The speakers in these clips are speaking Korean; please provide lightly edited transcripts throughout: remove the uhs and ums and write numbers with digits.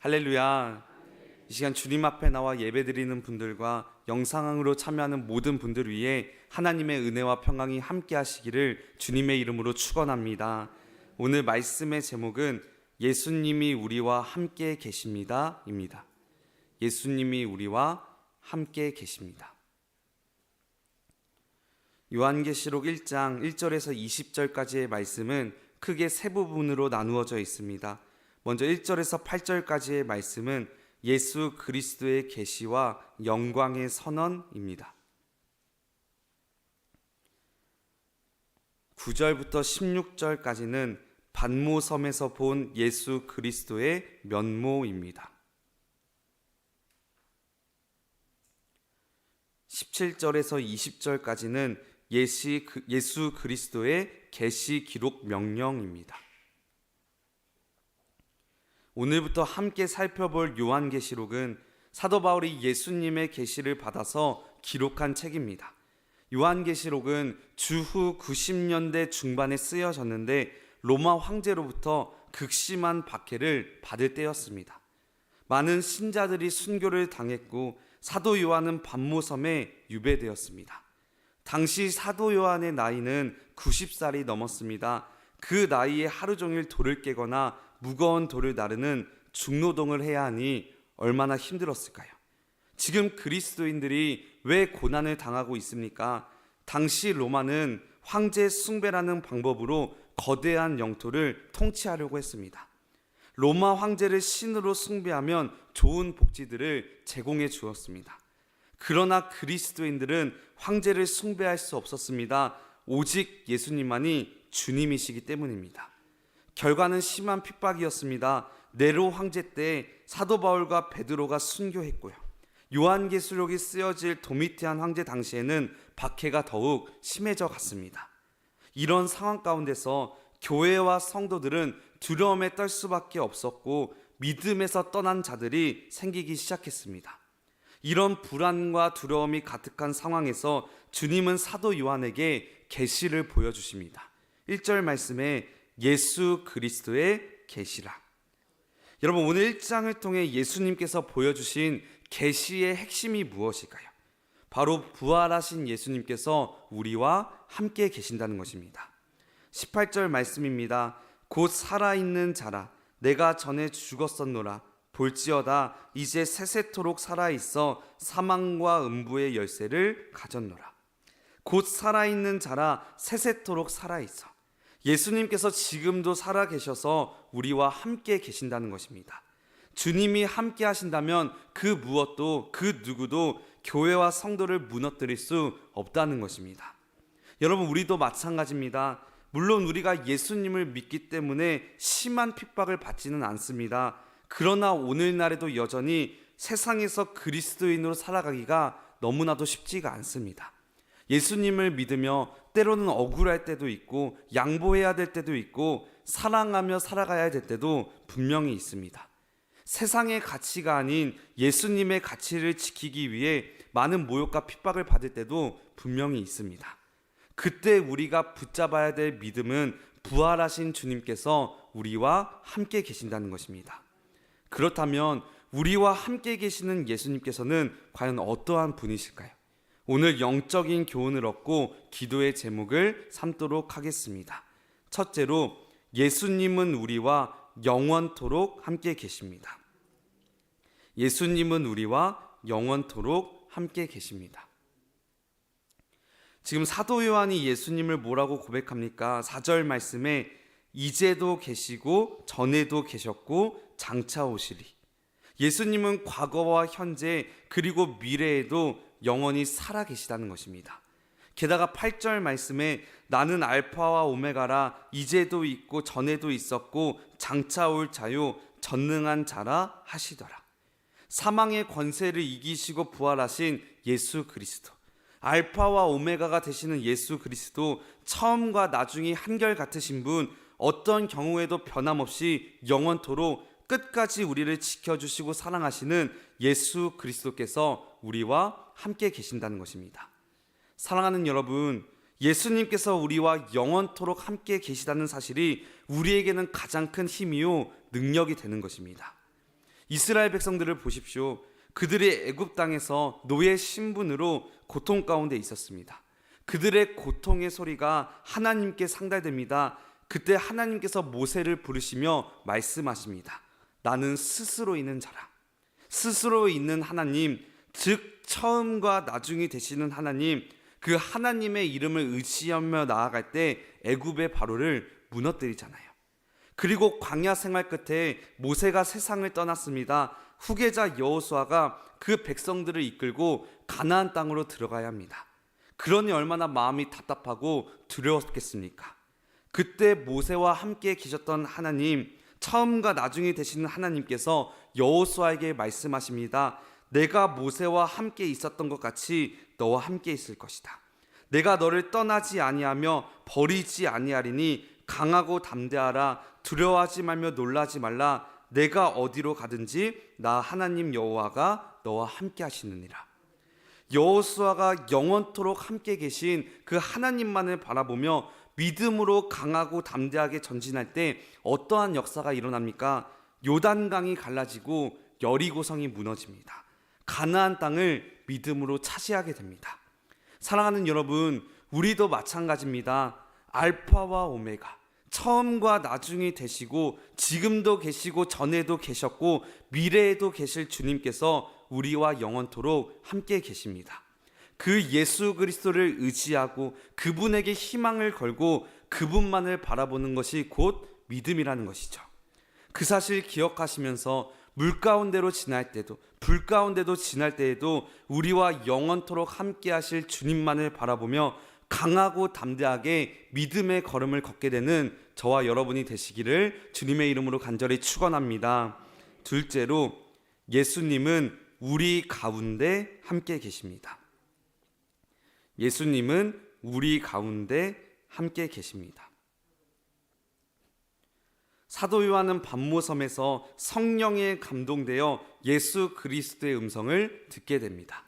할렐루야. 이 시간 주님 앞에 나와 예배드리는 분들과 영상으로 참여하는 모든 분들 위해 하나님의 은혜와 평강이 함께 하시기를 주님의 이름으로 축원합니다. 오늘 말씀의 제목은 예수님이 우리와 함께 계십니다 입니다. 예수님이 우리와 함께 계십니다. 요한계시록 1장 1절에서 20절까지의 말씀은 크게 세 부분으로 나누어져 있습니다. 먼저 1절에서 8절까지의 말씀은 예수 그리스도의 계시와 영광의 선언입니다. 9절부터 16절까지는 반모섬에서 본 예수 그리스도의 면모입니다. 17절에서 20절까지는 예수 그리스도의 계시 기록 명령입니다. 오늘부터 함께 살펴볼 요한계시록은 사도 바울이 예수님의 계시를 받아서 기록한 책입니다. 요한계시록은 주후 90년대 중반에 쓰여졌는데 로마 황제로부터 극심한 박해를 받을 때였습니다. 많은 신자들이 순교를 당했고 사도 요한은 반모섬에 유배되었습니다. 당시 사도 요한의 나이는 90살이 넘었습니다. 그 나이에 하루 종일 돌을 깨거나 무거운 돌을 나르는 중노동을 해야 하니 얼마나 힘들었을까요? 지금 그리스도인들이 왜 고난을 당하고 있습니까? 당시 로마는 황제 숭배라는 방법으로 거대한 영토를 통치하려고 했습니다. 로마 황제를 신으로 숭배하면 좋은 복지들을 제공해 주었습니다. 그러나 그리스도인들은 황제를 숭배할 수 없었습니다. 오직 예수님만이 주님이시기 때문입니다. 결과는 심한 핍박이었습니다. 네로 황제 때 사도 바울과 베드로가 순교했고요. 요한계시록이 쓰여질 도미티안 황제 당시에는 박해가 더욱 심해져 갔습니다. 이런 상황 가운데서 교회와 성도들은 두려움에 떨 수밖에 없었고 믿음에서 떠난 자들이 생기기 시작했습니다. 이런 불안과 두려움이 가득한 상황에서 주님은 사도 요한에게 계시를 보여주십니다. 1절 말씀에 예수 그리스도의 계시라. 여러분, 오늘 1장을 통해 예수님께서 보여주신 계시의 핵심이 무엇일까요? 바로 부활하신 예수님께서 우리와 함께 계신다는 것입니다. 18절 말씀입니다. 곧 살아있는 자라 내가 전에 죽었었노라 볼지어다 이제 세세토록 살아있어 사망과 음부의 열쇠를 가졌노라. 곧 살아있는 자라 세세토록 살아있어. 예수님께서 지금도 살아계셔서 우리와 함께 계신다는 것입니다. 주님이 함께 하신다면 그 무엇도 그 누구도 교회와 성도를 무너뜨릴 수 없다는 것입니다. 여러분, 우리도 마찬가지입니다. 물론 우리가 예수님을 믿기 때문에 심한 핍박을 받지는 않습니다. 그러나 오늘날에도 여전히 세상에서 그리스도인으로 살아가기가 너무나도 쉽지가 않습니다. 예수님을 믿으며 때로는 억울할 때도 있고 양보해야 될 때도 있고 사랑하며 살아가야 될 때도 분명히 있습니다. 세상의 가치가 아닌 예수님의 가치를 지키기 위해 많은 모욕과 핍박을 받을 때도 분명히 있습니다. 그때 우리가 붙잡아야 될 믿음은 부활하신 주님께서 우리와 함께 계신다는 것입니다. 그렇다면 우리와 함께 계시는 예수님께서는 과연 어떠한 분이실까요? 오늘 영적인 교훈을 얻고 기도의 제목을 삼도록 하겠습니다. 첫째로, 예수님은 우리와 영원토록 함께 계십니다. 예수님은 우리와 영원토록 함께 계십니다. 지금 사도 요한이 예수님을 뭐라고 고백합니까? 4절 말씀에 이제도 계시고 전에도 계셨고 장차 오시리. 예수님은 과거와 현재 그리고 미래에도 영원히 살아계시다는 것입니다. 게다가 8절 말씀에 나는 알파와 오메가라 이제도 있고 전에도 있었고 장차 올 자요 전능한 자라 하시더라. 사망의 권세를 이기시고 부활하신 예수 그리스도, 알파와 오메가가 되시는 예수 그리스도, 처음과 나중이 한결같으신 분, 어떤 경우에도 변함없이 영원토록 끝까지 우리를 지켜주시고 사랑하시는 예수 그리스도께서 우리와 함께 계신다는 것입니다. 사랑하는 여러분, 예수님께서 우리와 영원토록 함께 계시다는 사실이 우리에게는 가장 큰 힘이요 능력이 되는 것입니다. 이스라엘 백성들을 보십시오. 그들이 애굽 땅에서 노예 신분으로 고통 가운데 있었습니다. 그들의 고통의 소리가 하나님께 상달됩니다. 그때 하나님께서 모세를 부르시며 말씀하십니다. 나는 스스로 있는 자라. 스스로 있는 하나님, 즉 처음과 나중이 되시는 하나님, 그 하나님의 이름을 의지하며 나아갈 때 애굽의 바로를 무너뜨리잖아요. 그리고 광야 생활 끝에 모세가 세상을 떠났습니다. 후계자 여호수아가 그 백성들을 이끌고 가나안 땅으로 들어가야 합니다. 그러니 얼마나 마음이 답답하고 두려웠겠습니까? 그때 모세와 함께 계셨던 하나님, 처음과 나중에 되시는 하나님께서 여호수아에게 말씀하십니다. 내가 모세와 함께 있었던 것 같이 너와 함께 있을 것이다. 내가 너를 떠나지 아니하며 버리지 아니하리니 강하고 담대하라. 두려워하지 말며 놀라지 말라. 내가 어디로 가든지 나 하나님 여호와가 너와 함께 하시느니라. 여호수아가 영원토록 함께 계신 그 하나님만을 바라보며 믿음으로 강하고 담대하게 전진할 때 어떠한 역사가 일어납니까? 요단강이 갈라지고 여리고성이 무너집니다. 가나안 땅을 믿음으로 차지하게 됩니다. 사랑하는 여러분, 우리도 마찬가지입니다. 알파와 오메가, 처음과 나중이 되시고 지금도 계시고 전에도 계셨고 미래에도 계실 주님께서 우리와 영원토록 함께 계십니다. 그 예수 그리스도를 의지하고 그분에게 희망을 걸고 그분만을 바라보는 것이 곧 믿음이라는 것이죠. 그 사실 기억하시면서 물 가운데로 지날 때도 불 가운데도 지날 때에도 우리와 영원토록 함께 하실 주님만을 바라보며 강하고 담대하게 믿음의 걸음을 걷게 되는 저와 여러분이 되시기를 주님의 이름으로 간절히 축원합니다. 둘째로, 예수님은 우리 가운데 함께 계십니다. 예수님은 우리 가운데 함께 계십니다. 사도 요한은 반모섬에서 성령에 감동되어 예수 그리스도의 음성을 듣게 됩니다.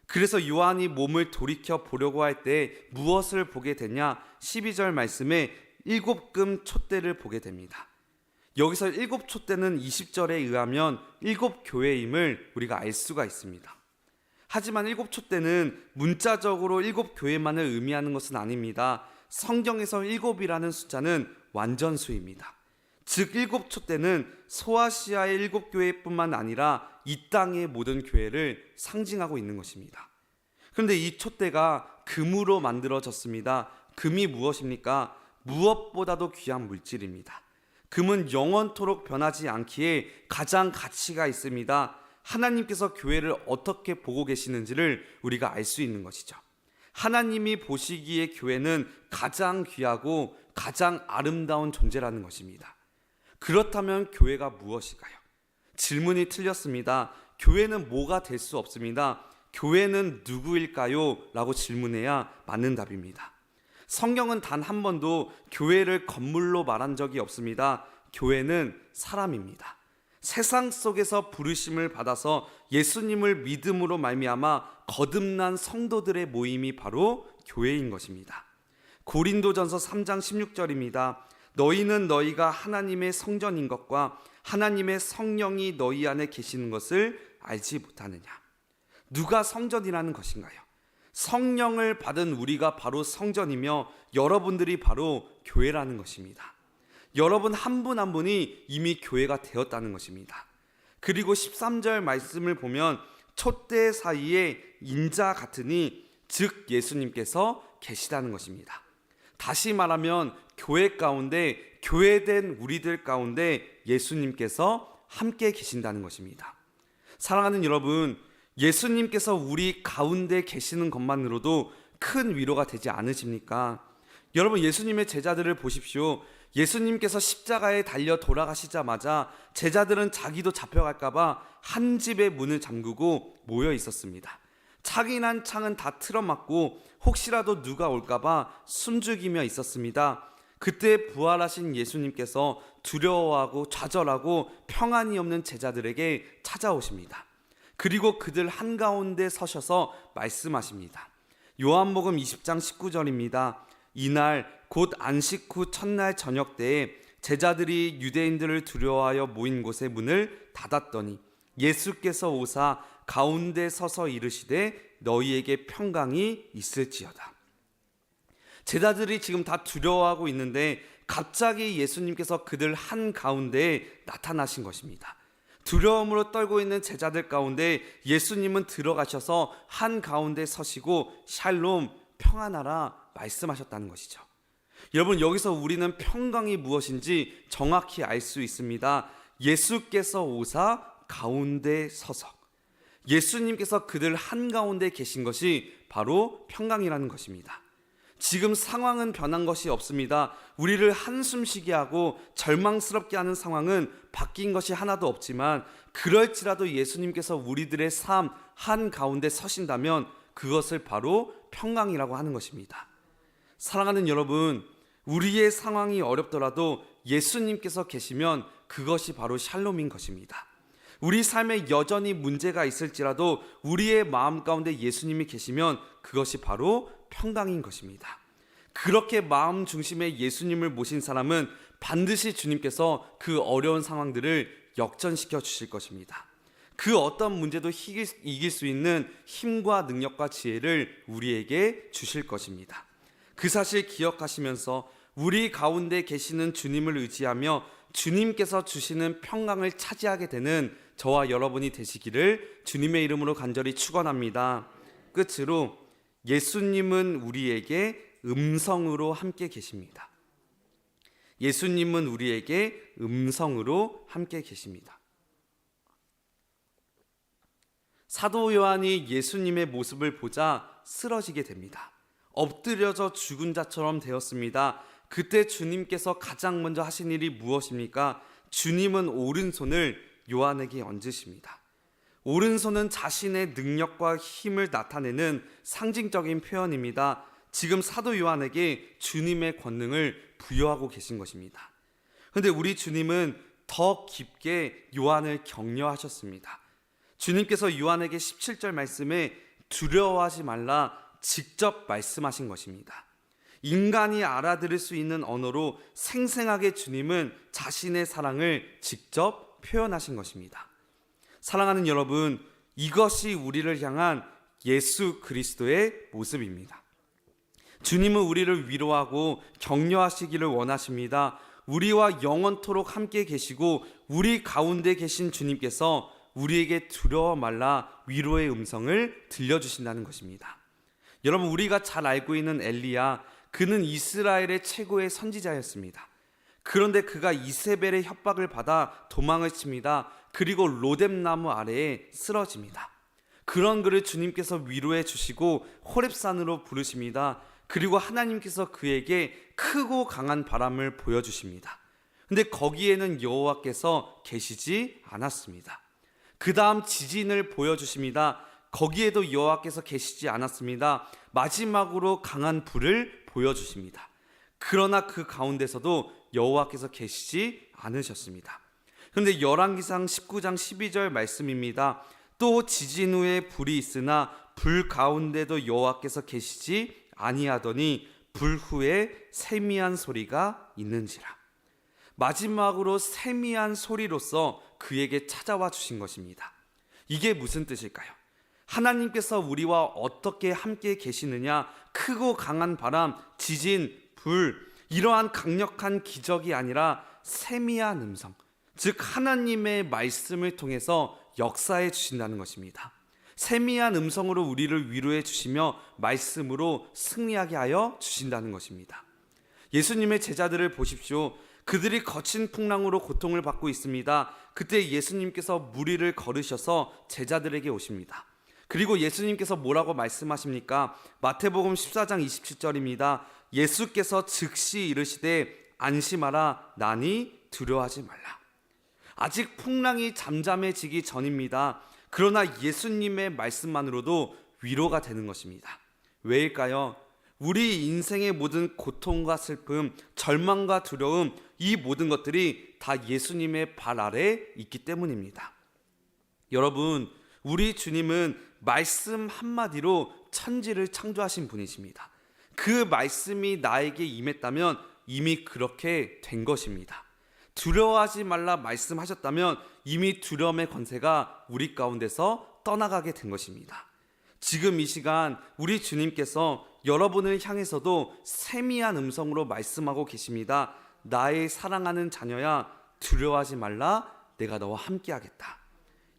그래서 요한이 몸을 돌이켜 보려고 할 때 무엇을 보게 되냐? 12절 말씀에 7금 촛대를 보게 됩니다. 여기서 7촛대는 20절에 의하면 7교회임을 우리가 알 수가 있습니다. 하지만 7촛대는 문자적으로 7교회만을 의미하는 것은 아닙니다. 성경에서 7이라는 숫자는 완전수입니다. 즉 7촛대는 소아시아의 7교회뿐만 아니라 이 땅의 모든 교회를 상징하고 있는 것입니다. 그런데 이 촛대가 금으로 만들어졌습니다. 금이 무엇입니까? 무엇보다도 귀한 물질입니다. 금은 영원토록 변하지 않기에 가장 가치가 있습니다. 하나님께서 교회를 어떻게 보고 계시는지를 우리가 알 수 있는 것이죠. 하나님이 보시기에 교회는 가장 귀하고 가장 아름다운 존재라는 것입니다. 그렇다면 교회가 무엇일까요? 질문이 틀렸습니다. 교회는 뭐가 될 수 없습니다. 교회는 누구일까요? 라고 질문해야 맞는 답입니다. 성경은 단 한 번도 교회를 건물로 말한 적이 없습니다. 교회는 사람입니다. 세상 속에서 부르심을 받아서 예수님을 믿음으로 말미암아 거듭난 성도들의 모임이 바로 교회인 것입니다. 고린도전서 3장 16절입니다. 너희는 너희가 하나님의 성전인 것과 하나님의 성령이 너희 안에 계시는 것을 알지 못하느냐? 누가 성전이라는 것인가요? 성령을 받은 우리가 바로 성전이며 여러분들이 바로 교회라는 것입니다. 여러분 한 분 한 분이 이미 교회가 되었다는 것입니다. 그리고 13절 말씀을 보면 촛대 사이에 인자 같으니 즉 예수님께서 계시다는 것입니다. 다시 말하면 교회 가운데, 교회된 우리들 가운데 예수님께서 함께 계신다는 것입니다. 사랑하는 여러분, 예수님께서 우리 가운데 계시는 것만으로도 큰 위로가 되지 않으십니까? 여러분, 예수님의 제자들을 보십시오. 예수님께서 십자가에 달려 돌아가시자마자 제자들은 자기도 잡혀갈까봐 한 집의 문을 잠그고 모여 있었습니다. 창이난 창은 다 틀어막고 혹시라도 누가 올까봐 숨죽이며 있었습니다. 그때 부활하신 예수님께서 두려워하고 좌절하고 평안이 없는 제자들에게 찾아오십니다. 그리고 그들 한가운데 서셔서 말씀하십니다. 요한복음 20장 19절입니다. 이날 곧 안식 후 첫날 저녁 때에 제자들이 유대인들을 두려워하여 모인 곳의 문을 닫았더니 예수께서 오사 가운데 서서 이르시되 너희에게 평강이 있을지어다. 제자들이 지금 다 두려워하고 있는데 갑자기 예수님께서 그들 한가운데에 나타나신 것입니다. 두려움으로 떨고 있는 제자들 가운데 예수님은 들어가셔서 한가운데 서시고 샬롬 평안하라 말씀하셨다는 것이죠. 여러분, 여기서 우리는 평강이 무엇인지 정확히 알 수 있습니다. 예수께서 오사 가운데 서서, 예수님께서 그들 한가운데 계신 것이 바로 평강이라는 것입니다. 지금 상황은 변한 것이 없습니다. 우리를 한숨 쉬게 하고 절망스럽게 하는 상황은 바뀐 것이 하나도 없지만, 그럴지라도 예수님께서 우리들의 삶 한가운데 서신다면 그것을 바로 평강이라고 하는 것입니다. 사랑하는 여러분, 우리의 상황이 어렵더라도 예수님께서 계시면 그것이 바로 샬롬인 것입니다. 우리 삶에 여전히 문제가 있을지라도 우리의 마음 가운데 예수님이 계시면 그것이 바로 평강인 것입니다. 그렇게 마음 중심에 예수님을 모신 사람은 반드시 주님께서 그 어려운 상황들을 역전시켜 주실 것입니다. 그 어떤 문제도 이길 수 있는 힘과 능력과 지혜를 우리에게 주실 것입니다. 그 사실 기억하시면서 우리 가운데 계시는 주님을 의지하며 주님께서 주시는 평강을 차지하게 되는 저와 여러분이 되시기를 주님의 이름으로 간절히 축원합니다. 끝으로 예수님은 우리에게 음성으로 함께 계십니다. 예수님은 우리에게 음성으로 함께 계십니다. 사도 요한이 예수님의 모습을 보자 쓰러지게 됩니다. 엎드려져 죽은 자처럼 되었습니다. 그때 주님께서 가장 먼저 하신 일이 무엇입니까? 주님은 오른손을 요한에게 얹으십니다. 오른손은 자신의 능력과 힘을 나타내는 상징적인 표현입니다. 지금 사도 요한에게 주님의 권능을 부여하고 계신 것입니다. 그런데 우리 주님은 더 깊게 요한을 격려하셨습니다. 주님께서 요한에게 17절 말씀에 두려워하지 말라 직접 말씀하신 것입니다. 인간이 알아들을 수 있는 언어로 생생하게 주님은 자신의 사랑을 직접 표현하신 것입니다. 사랑하는 여러분, 이것이 우리를 향한 예수 그리스도의 모습입니다. 주님은 우리를 위로하고 격려하시기를 원하십니다. 우리와 영원토록 함께 계시고 우리 가운데 계신 주님께서 우리에게 두려워 말라 위로의 음성을 들려주신다는 것입니다. 여러분, 우리가 잘 알고 있는 엘리야, 그는 이스라엘의 최고의 선지자였습니다. 그런데 그가 이세벨의 협박을 받아 도망을 칩니다. 그리고 로뎀나무 아래에 쓰러집니다. 그런 그를 주님께서 위로해 주시고 호렙산으로 부르십니다. 그리고 하나님께서 그에게 크고 강한 바람을 보여주십니다. 근데 거기에는 여호와께서 계시지 않았습니다. 그 다음 지진을 보여주십니다. 거기에도 여호와께서 계시지 않았습니다. 마지막으로 강한 불을 보여주십니다. 그러나 그 가운데서도 여호와께서 계시지 않으셨습니다. 그런데 열왕기상 19장 12절 말씀입니다. 또 지진 후에 불이 있으나 불 가운데도 여호와께서 계시지 아니하더니 불 후에 세미한 소리가 있는지라. 마지막으로 세미한 소리로서 그에게 찾아와 주신 것입니다. 이게 무슨 뜻일까요? 하나님께서 우리와 어떻게 함께 계시느냐, 크고 강한 바람, 지진, 불, 이러한 강력한 기적이 아니라 세미한 음성, 즉 하나님의 말씀을 통해서 역사해 주신다는 것입니다. 세미한 음성으로 우리를 위로해 주시며 말씀으로 승리하게 하여 주신다는 것입니다. 예수님의 제자들을 보십시오. 그들이 거친 풍랑으로 고통을 받고 있습니다. 그때 예수님께서 무리를 걸으셔서 제자들에게 오십니다. 그리고 예수님께서 뭐라고 말씀하십니까? 마태복음 14장 27절입니다. 예수께서 즉시 이르시되 안심하라, 나니 두려워하지 말라. 아직 풍랑이 잠잠해지기 전입니다. 그러나 예수님의 말씀만으로도 위로가 되는 것입니다. 왜일까요? 우리 인생의 모든 고통과 슬픔, 절망과 두려움, 이 모든 것들이 다 예수님의 발 아래에 있기 때문입니다. 여러분, 우리 주님은 말씀 한마디로 천지를 창조하신 분이십니다. 그 말씀이 나에게 임했다면 이미 그렇게 된 것입니다. 두려워하지 말라 말씀하셨다면 이미 두려움의 권세가 우리 가운데서 떠나가게 된 것입니다. 지금 이 시간 우리 주님께서 여러분을 향해서도 세미한 음성으로 말씀하고 계십니다. 나의 사랑하는 자녀야, 두려워하지 말라, 내가 너와 함께하겠다.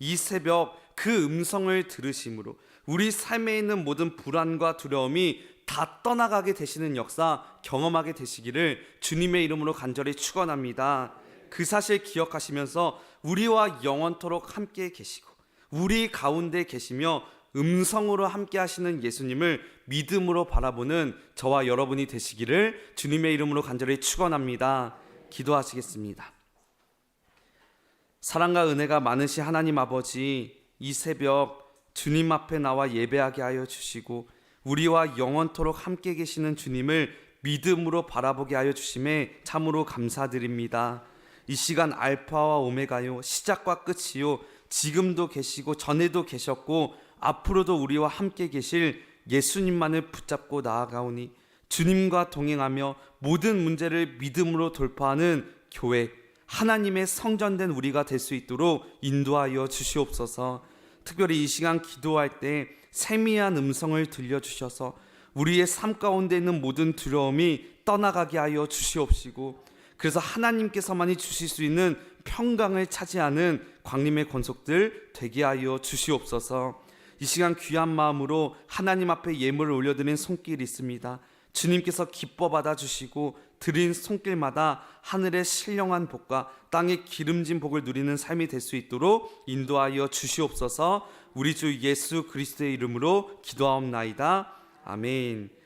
이 새벽 그 음성을 들으심으로 우리 삶에 있는 모든 불안과 두려움이 다 떠나가게 되시는 역사 경험하게 되시기를 주님의 이름으로 간절히 축원합니다. 그 사실 기억하시면서 우리와 영원토록 함께 계시고 우리 가운데 계시며 음성으로 함께 하시는 예수님을 믿음으로 바라보는 저와 여러분이 되시기를 주님의 이름으로 간절히 축원합니다. 기도하시겠습니다. 사랑과 은혜가 많으신 하나님 아버지, 이 새벽 주님 앞에 나와 예배하게 하여 주시고 우리와 영원토록 함께 계시는 주님을 믿음으로 바라보게 하여 주심에 참으로 감사드립니다. 이 시간 알파와 오메가요, 시작과 끝이요, 지금도 계시고 전에도 계셨고 앞으로도 우리와 함께 계실 예수님만을 붙잡고 나아가오니 주님과 동행하며 모든 문제를 믿음으로 돌파하는 교회, 하나님의 성전된 우리가 될 수 있도록 인도하여 주시옵소서. 특별히 이 시간 기도할 때 세미한 음성을 들려주셔서 우리의 삶 가운데 있는 모든 두려움이 떠나가게 하여 주시옵시고, 그래서 하나님께서만이 주실 수 있는 평강을 차지하는 광림의 권속들 되게 하여 주시옵소서. 이 시간 귀한 마음으로 하나님 앞에 예물을 올려드린 손길이 있습니다. 주님께서 기뻐 받아주시고 드린 손길마다 하늘의 신령한 복과 땅의 기름진 복을 누리는 삶이 될 수 있도록 인도하여 주시옵소서. 우리 주 예수 그리스도의 이름으로 기도하옵나이다. 아멘.